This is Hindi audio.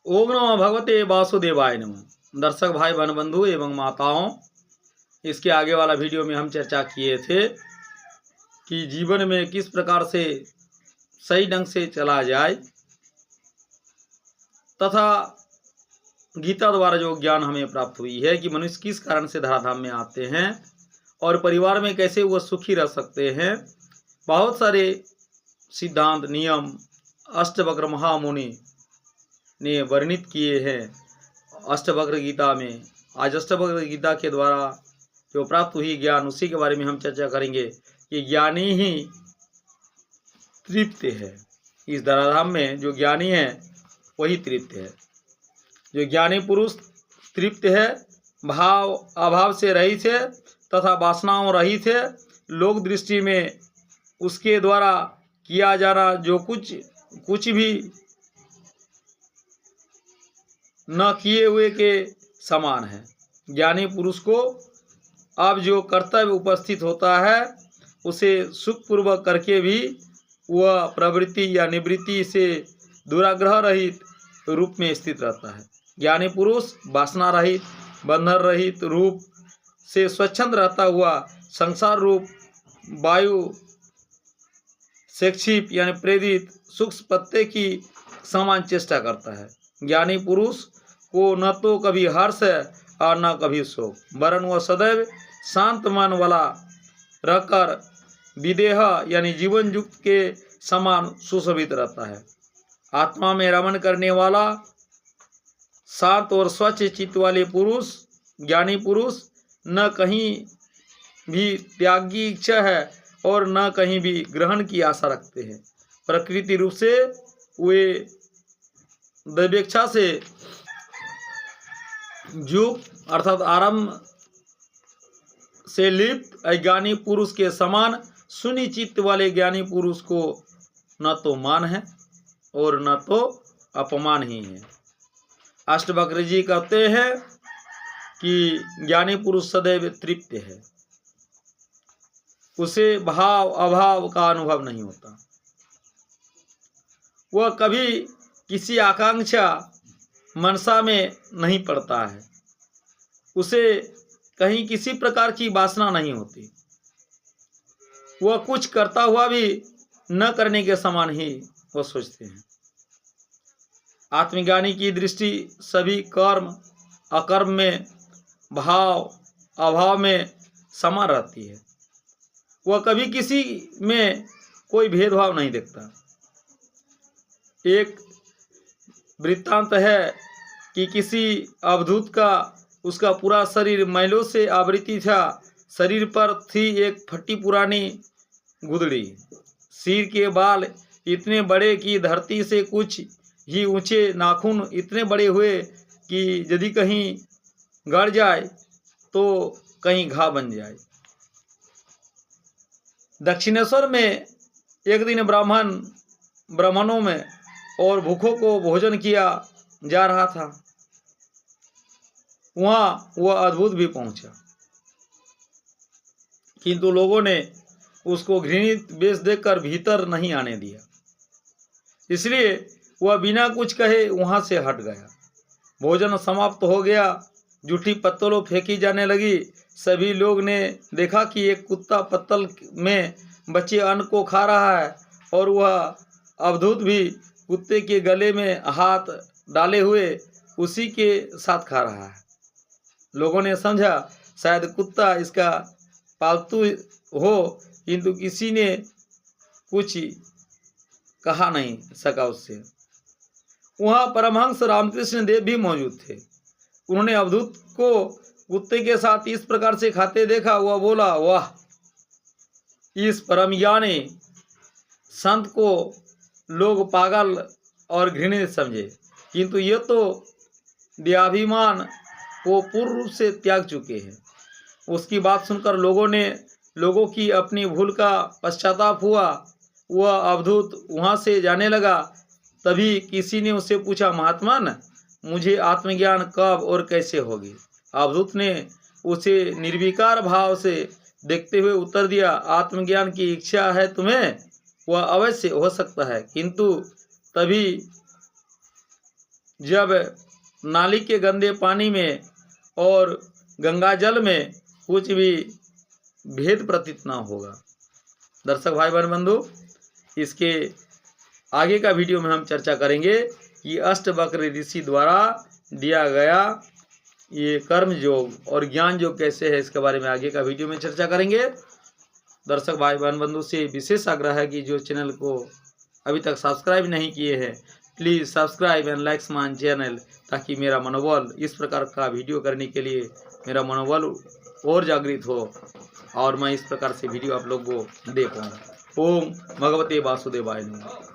ओम नमः भगवते वासुदेवाय नमः। दर्शक भाई बहन बंधु एवं माताओं, इसके आगे वाला वीडियो में हम चर्चा किए थे कि जीवन में किस प्रकार से सही ढंग से चला जाए तथा गीता द्वारा जो ज्ञान हमें प्राप्त हुई है कि मनुष्य किस कारण से धराधाम में आते हैं और परिवार में कैसे वह सुखी रह सकते हैं। बहुत सारे सिद्धांत नियम अष्टवक्र महामुनि ने वर्णित किए हैं अष्टवक्र गीता में। आज अष्टवक्र गीता के द्वारा जो प्राप्त हुई ज्ञान, उसी के बारे में हम चर्चा करेंगे कि ज्ञानी ही तृप्त है। इस धराधाम में जो ज्ञानी है वही तृप्त है। जो ज्ञानी पुरुष तृप्त है, भाव अभाव से रहित है तथा वासनाओं रहित है। लोक दृष्टि में उसके द्वारा किया जाना जो कुछ भी न किए हुए के समान है। ज्ञानी पुरुष को अब जो कर्तव्य उपस्थित होता है उसे सुखपूर्वक करके भी वह प्रवृत्ति या निवृत्ति से दुराग्रह रहित रूप में स्थित रहता है। ज्ञानी पुरुष वासना रहित, बंधन रहित रूप से स्वच्छंद रहता हुआ संसार रूप वायु सेक्षिप यानी प्रेरित सूक्ष्म पत्ते की समान चेष्टा करता है। ज्ञानी पुरुष को न तो कभी हर्ष है और न कभी शोक, वरन वह सदैव शांत मन वाला रहकर विदेह यानी जीवन युक्त के समान सुशोभित रहता है। आत्मा में रमण करने वाला शांत और स्वच्छ चित्त वाले पुरुष, ज्ञानी पुरुष, न कहीं भी त्याग की इच्छा है और न कहीं भी ग्रहण की आशा रखते हैं। प्रकृति रूप से वे दैवेक्षा से युक्त अर्थात आरंभ से लिप्त अज्ञानी पुरुष के समान शून्य चित्त वाले ज्ञानी पुरुष को न तो मान है और न तो अपमान ही है। अष्टवक्र जी कहते हैं कि ज्ञानी पुरुष सदैव तृप्त है, उसे भाव अभाव का अनुभव नहीं होता। वह कभी किसी आकांक्षा मनसा में नहीं पड़ता है, उसे कहीं किसी प्रकार की वासना नहीं होती। वह कुछ करता हुआ भी न करने के समान ही वह सोचते हैं। आत्मज्ञानी की दृष्टि सभी कर्म अकर्म में, भाव अभाव में समान रहती है। वह कभी किसी में कोई भेदभाव नहीं देखता। एक वृत्तांत है कि किसी अवधूत का उसका पूरा शरीर मैलों से आवृत्ति था। शरीर पर थी एक फटी पुरानी गुदड़ी, सिर के बाल इतने बड़े कि धरती से कुछ ही ऊंचे, नाखून इतने बड़े हुए कि यदि कहीं गड़ जाए तो कहीं घाव बन जाए। दक्षिणेश्वर में एक दिन ब्राह्मणों में और भूखों को भोजन किया जा रहा था। वहाँ वह अद्भुत भी पहुंचा, किंतु लोगों ने उसको घृणित वेश देखकर भीतर नहीं आने दिया, इसलिए वह बिना कुछ कहे वहां से हट गया। भोजन समाप्त हो गया, जूठी पत्तलों फेंकी जाने लगी। सभी लोग ने देखा कि एक कुत्ता पत्तल में बचे अन्न को खा रहा है और वह अवधूत भी कुत्ते के गले में हाथ डाले हुए उसी के साथ खा रहा है। लोगों ने समझा शायद कुत्ता इसका पालतू हो, किंतु किसी ने कुछ कहा नहीं सका उससे। वहाँ परमहंस रामकृष्ण देव भी मौजूद थे। उन्होंने अवधूत को कुत्ते के साथ इस प्रकार से खाते देखा। वह बोला, वाह, इस परमज्ञानी संत को लोग पागल और घृणित समझे, किंतु ये तो देहाभिमान को पूर्ण रूप से त्याग चुके हैं। उसकी बात सुनकर लोगों की अपनी भूल का पश्चाताप हुआ। वह अवधूत वहाँ से जाने लगा। तभी किसी ने उससे पूछा, महात्मन, मुझे आत्मज्ञान कब और कैसे होगी? अवधूत ने उसे निर्विकार भाव से देखते हुए उत्तर दिया, आत्मज्ञान की इच्छा है तुम्हें, वह अवश्य हो सकता है, किंतु तभी जब नाली के गंदे पानी में और गंगा जल में कुछ भी भेद प्रतीत ना होगा। दर्शक भाई बहन बंधु, इसके आगे का वीडियो में हम चर्चा करेंगे कि अष्टवक्र ऋषि द्वारा दिया गया ये कर्म योग और ज्ञान योग कैसे है, इसके बारे में आगे का वीडियो में चर्चा करेंगे। दर्शक भाई बहन बंधु से विशेष आग्रह है कि जो चैनल को अभी तक सब्सक्राइब नहीं किए हैं, please subscribe and like my channel, ताकि मेरा मनोबल इस प्रकार का वीडियो करने के लिए मेरा मनोबल और जागृत हो और मैं इस प्रकार से वीडियो आप लोग को दे पाऊँ। ओम भगवते वासुदेवाय नमः।